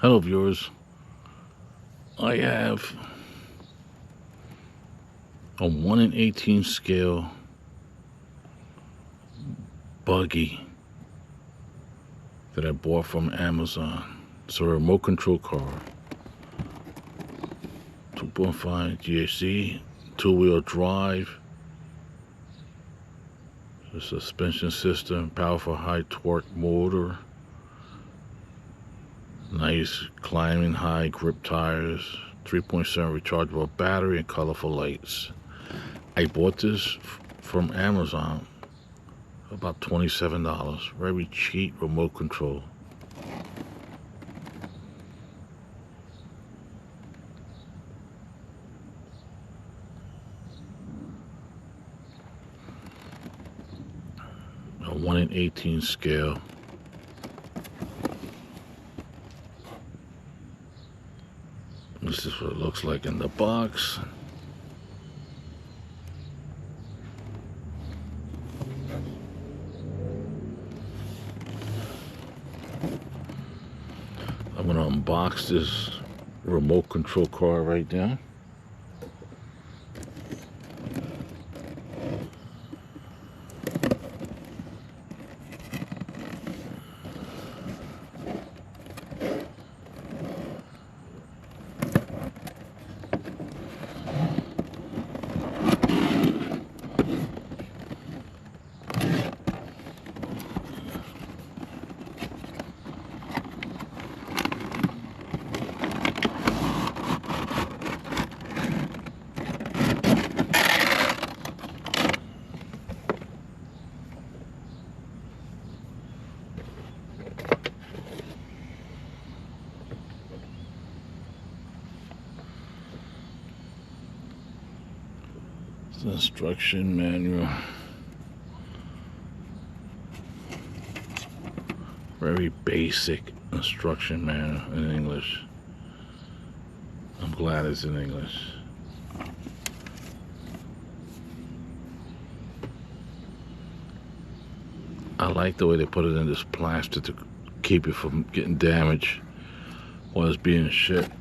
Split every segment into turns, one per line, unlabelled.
Hello viewers, I have a 1 in 18 scale buggy that I bought from Amazon. It's a remote control car, 2.5 GHC, two-wheel drive, the suspension system, powerful high torque motor, nice climbing high grip tires, 3.7 rechargeable battery, and colorful lights. I bought this from Amazon for about $27. Very cheap remote control. A 1 in 18 scale. This is what it looks like in the box. I'm gonna unbox this remote control car right now. The instruction manual. Very basic instruction manual in English. I'm glad it's in English. I like the way they put it in this plastic to keep it from getting damaged while it's being shipped.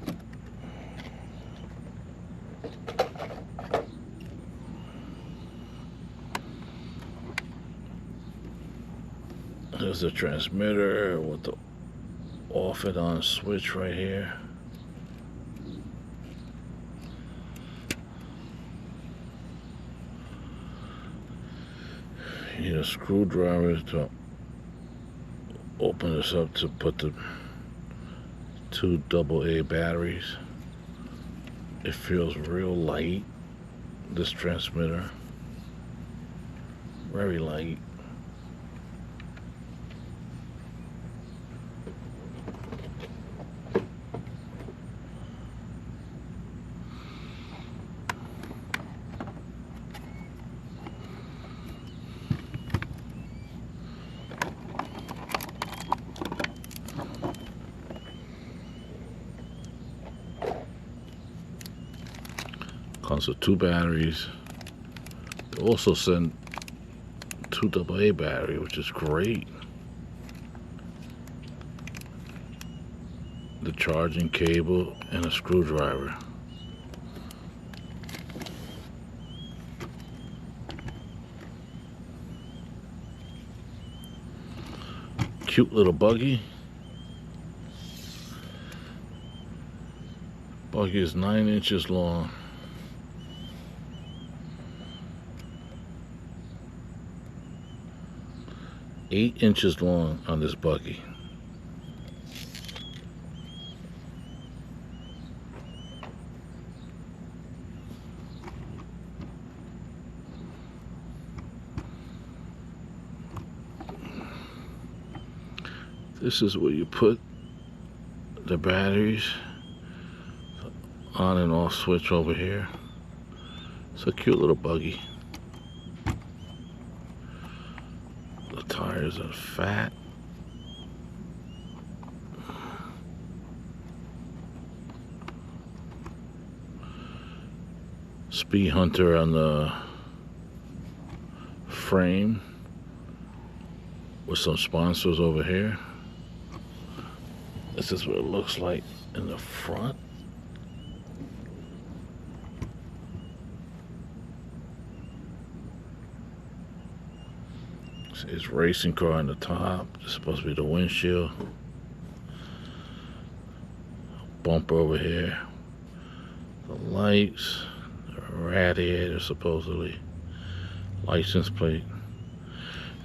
There's the transmitter with the off and on switch right here. You need a screwdriver to open this up to put the two AA batteries. It feels real light, this transmitter. Very light. Comes with two batteries. They also send two AA battery, which is great. The charging cable and a screwdriver. Cute little buggy. Buggy is 9 inches long. Eight inches long on this buggy. This is where you put the batteries. On and off switch over here. It's a cute little buggy. The tires are fat. Speed Hunter on the frame with some sponsors over here. This is what it looks like in the front. It's racing car on the top. It's supposed to be the windshield. Bumper over here. The lights. The radiator supposedly. License plate.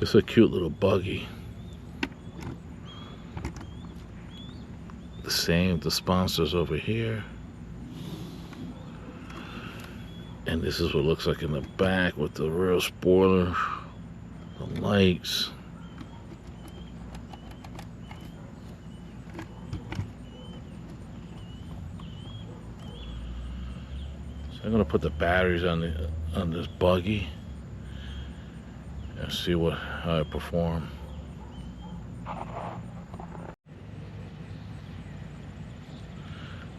It's a cute little buggy. The sponsors over here. And this is what it looks like in the back with the real spoiler. The lights. So I'm gonna put the batteries on this buggy and see how it performs.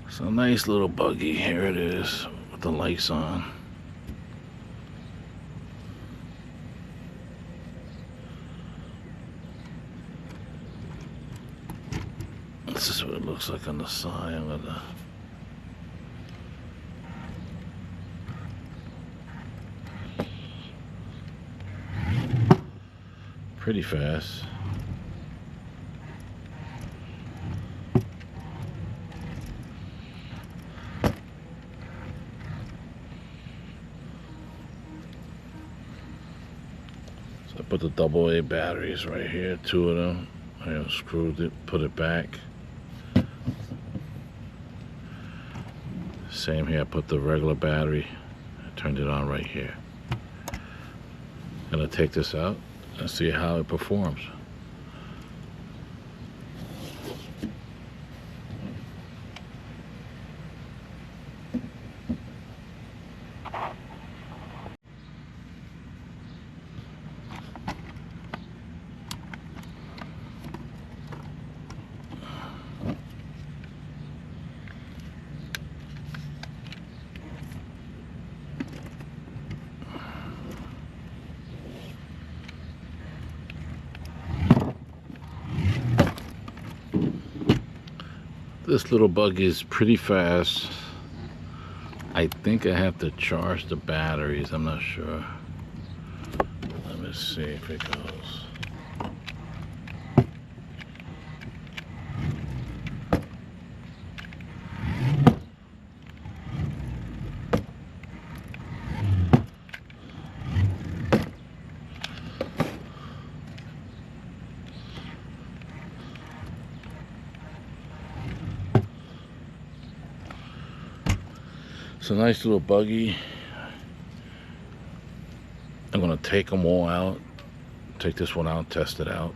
It's a nice little buggy. Here it is with the lights on. This is what it looks like on the side. I'm gonna pretty fast. So I put the AA batteries right here, 2 of them. I unscrewed it, put it back. Same here, I put the regular battery, I turned it on right here. Gonna take this out and see how it performs. This little buggy is pretty fast. I think I have to charge the batteries. I'm not sure. Let me see if it goes. It's a nice little buggy. I'm gonna take them all out. Take this one out, test it out.